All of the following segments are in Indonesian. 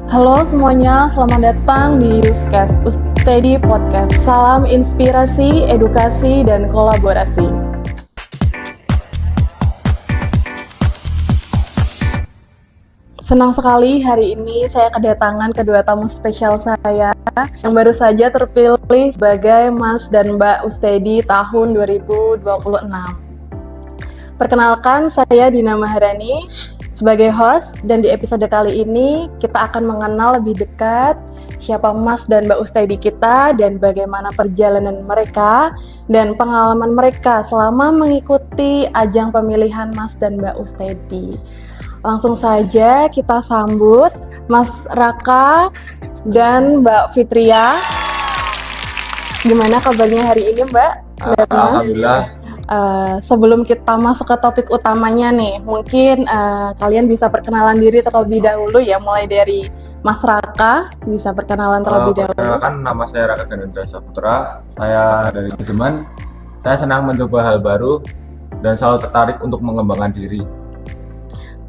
Halo semuanya, selamat datang di Newscast Ustedi Podcast. Salam inspirasi, edukasi, dan kolaborasi. Senang sekali hari ini saya kedatangan kedua tamu spesial saya yang baru saja terpilih sebagai Mas dan Mbak Ustedi tahun 2026. Perkenalkan, saya Dina Maharani sebagai host, dan di episode kali ini kita akan mengenal lebih dekat siapa Mas dan Mbak Ustedi kita dan bagaimana perjalanan mereka dan pengalaman mereka selama mengikuti ajang pemilihan Mas dan Mbak Ustedi. Langsung saja kita sambut Mas Raka dan Mbak Fitria. Gimana kabarnya hari ini, Mbak? Alhamdulillah. Sebelum kita masuk ke topik utamanya nih, mungkin kalian bisa perkenalan diri terlebih dahulu ya, mulai dari Mas Raka, bisa perkenalan terlebih dahulu. Perkenalkan, nama saya Raka Ganendra Saputra, saya dari Jeman. Saya senang mencoba hal baru dan selalu tertarik untuk mengembangkan diri.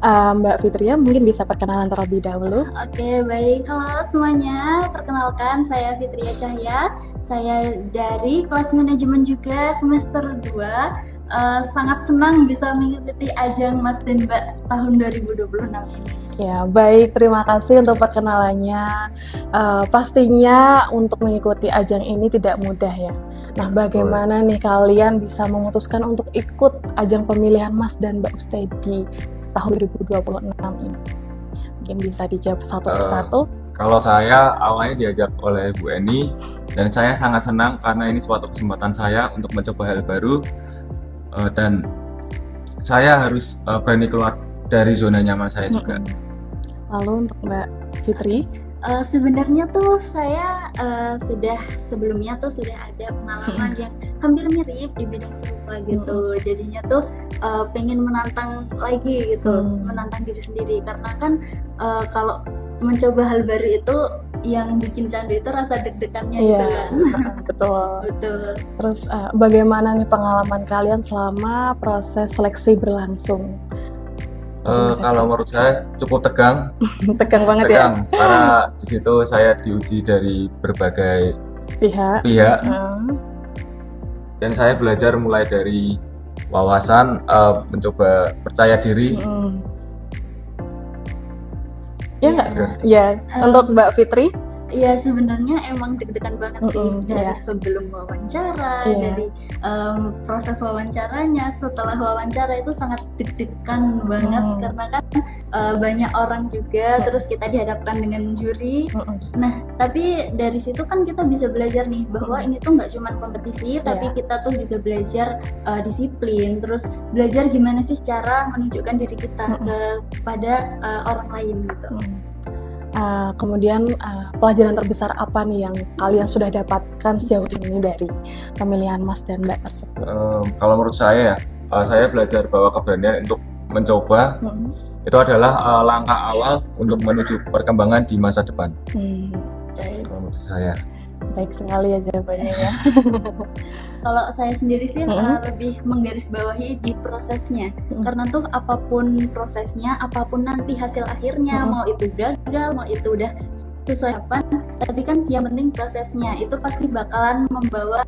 Mbak Fitria mungkin bisa perkenalan terlebih dahulu. Oke, baik. Halo semuanya, perkenalkan saya Fitria Cahya. Saya dari kelas manajemen juga semester 2. Sangat senang bisa mengikuti ajang Mas dan Mbak tahun 2026 ini. Ya, baik. Terima kasih untuk perkenalannya. Pastinya untuk mengikuti ajang ini tidak mudah ya. Nah, bagaimana nih kalian bisa memutuskan untuk ikut ajang pemilihan Mas dan Mbak Ustedi tahun 2026 ini? Mungkin bisa dijawab satu persatu. Kalau saya awalnya diajak oleh Bu Eni dan saya sangat senang karena ini suatu kesempatan saya untuk mencoba hal baru dan saya harus berani keluar dari zona nyaman saya juga. Lalu untuk Mbak Fitri? Sebenarnya tuh saya sebelumnya tuh sudah ada pengalaman yang hampir mirip di bidang serupa gitu. Jadinya tuh pengen menantang lagi gitu, menantang diri sendiri karena kan kalau mencoba hal baru itu yang bikin candu itu rasa deg-degannya gitu kan. Betul. Betul. Terus bagaimana nih pengalaman kalian selama proses seleksi berlangsung? Kalau menurut saya cukup tegang. Tegang banget tegang, ya? Karena di situ saya diuji dari berbagai pihak. Dan saya belajar mulai dari wawasan, mencoba percaya diri. Ya nggak? Ya. Untuk Mbak Fitri? Ya sebenarnya emang deg-degan banget sih dari sebelum wawancara, dari proses wawancaranya, setelah wawancara itu sangat deg-degan banget karena kan banyak orang juga, terus kita dihadapkan dengan juri. Nah tapi dari situ kan kita bisa belajar nih bahwa ini tuh nggak cuma kompetisi, tapi kita tuh juga belajar disiplin, terus belajar gimana sih cara menunjukkan diri kita kepada orang lain gitu. Kemudian pelajaran terbesar apa nih yang kalian sudah dapatkan sejauh ini dari pemilihan Mas dan Mbak tersebut? Kalau menurut saya ya, saya belajar bahwa keberanian untuk mencoba itu adalah langkah awal untuk menuju perkembangan di masa depan. Kalau menurut saya. Baik sekali ya jawabannya ya. Kalau saya sendiri sih lebih menggarisbawahi di prosesnya, karena tuh apapun prosesnya, apapun nanti hasil akhirnya, mau itu gagal, mau itu udah sesuai harapan, tapi kan yang penting prosesnya itu pasti bakalan membawa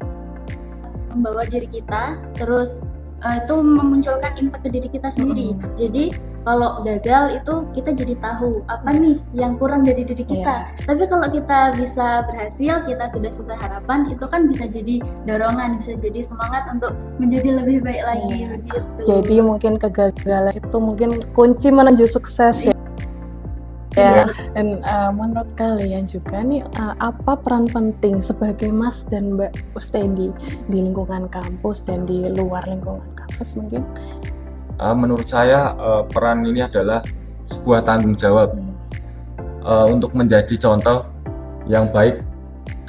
diri kita, terus itu memunculkan impact ke diri kita sendiri. Jadi kalau gagal itu kita jadi tahu apa nih yang kurang dari diri kita. Tapi kalau kita bisa berhasil, kita sudah sesuai harapan, itu kan bisa jadi dorongan, bisa jadi semangat untuk menjadi lebih baik lagi begitu. Jadi mungkin kegagalan itu mungkin kunci menuju sukses ya. Dan menurut kalian juga nih apa peran penting sebagai Mas dan Mbak Ustedi di lingkungan kampus dan di luar lingkungan kampus mungkin? Menurut saya peran ini adalah sebuah tanggung jawab untuk menjadi contoh yang baik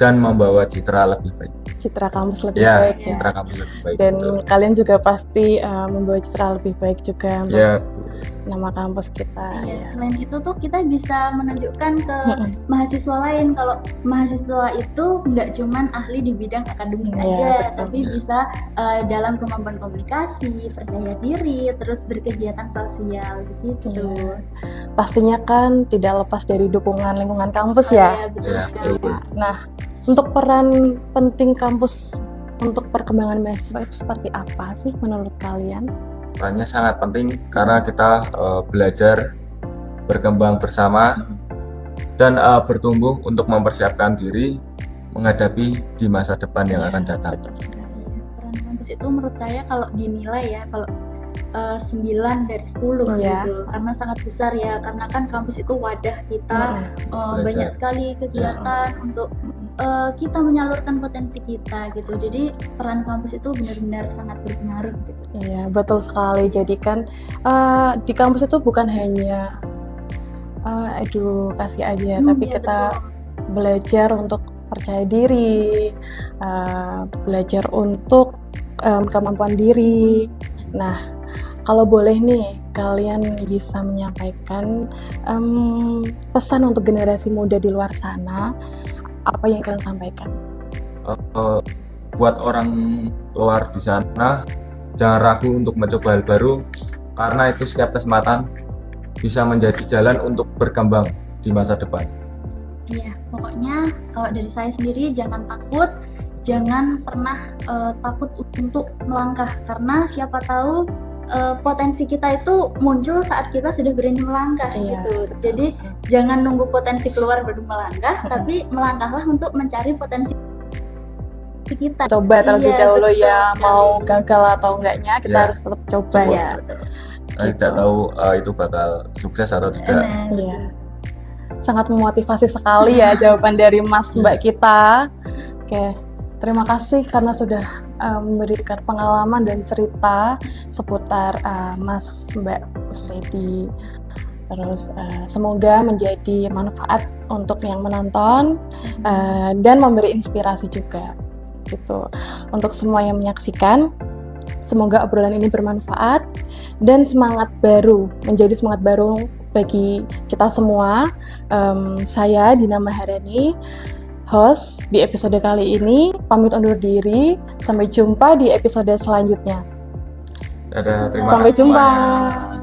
dan membawa citra lebih baik. Citra kampus lebih baik. Citra kampus lebih baik. Dan betul. Kalian juga pasti membawa citra lebih baik juga. Ya. nama kampus kita. Iya, Ya. selain itu tuh kita bisa menunjukkan ke Mm-mm. mahasiswa lain kalau mahasiswa itu nggak cuman ahli di bidang akademik Iya, aja, betul. tapi Iya. bisa dalam kemampuan komunikasi, percaya diri, terus berkegiatan sosial gitu. Iya. Pastinya kan tidak lepas dari dukungan lingkungan kampus Oh, ya. iya, betul Iya, sekali. betul. Nah, untuk peran penting kampus untuk perkembangan mahasiswa itu seperti apa sih menurut kalian? Perannya sangat penting karena kita belajar, berkembang bersama, dan bertumbuh untuk mempersiapkan diri menghadapi di masa depan yang Iya, akan datang. betul sekali. Iya, peran kampus itu menurut saya kalau dinilai ya, kalau 9 dari 10 Iya. gitu, karena sangat besar ya, karena kan kampus itu wadah kita, Mm-mm. banyak sekali kegiatan untuk kita menyalurkan potensi kita gitu. Jadi peran kampus itu benar-benar sangat berpengaruh gitu. Iya, betul sekali. Jadi kan di kampus itu bukan hanya edukasi aja, tapi Iya, kita betul. belajar untuk percaya diri, belajar untuk kemampuan diri. Nah, kalau boleh nih, kalian bisa menyampaikan pesan untuk generasi muda di luar sana, apa yang kalian sampaikan? Buat orang luar di sana, jangan ragu untuk mencoba hal baru karena itu setiap kesempatan bisa menjadi jalan untuk berkembang di masa depan. Iya, pokoknya kalau dari saya sendiri jangan takut, jangan pernah takut untuk melangkah, karena siapa tahu potensi kita itu muncul saat kita sudah berani melangkah Iya. gitu. Jadi jangan nunggu potensi keluar baru melangkah, tapi melangkahlah untuk mencari potensi kita. Coba terlebih Iya, dahulu betul ya, sekali. mau gagal atau enggaknya kita Iya. harus tetap coba Coba. ya. betul. Saya tidak tahu itu bakal sukses atau tidak. Nah, Iya. Sangat memotivasi sekali ya jawaban dari Mas Mbak kita. Oke, terima kasih karena sudah memberikan pengalaman dan cerita seputar Mas Mbak Ustedi. Terus semoga menjadi manfaat untuk yang menonton dan memberi inspirasi juga gitu untuk semua yang menyaksikan. Semoga obrolan ini bermanfaat dan menjadi semangat baru bagi kita semua. Saya Dina Maharani, host di episode kali ini, pamit undur diri. Sampai jumpa di episode selanjutnya. Dadah, terima Sampai kasih jumpa. semuanya.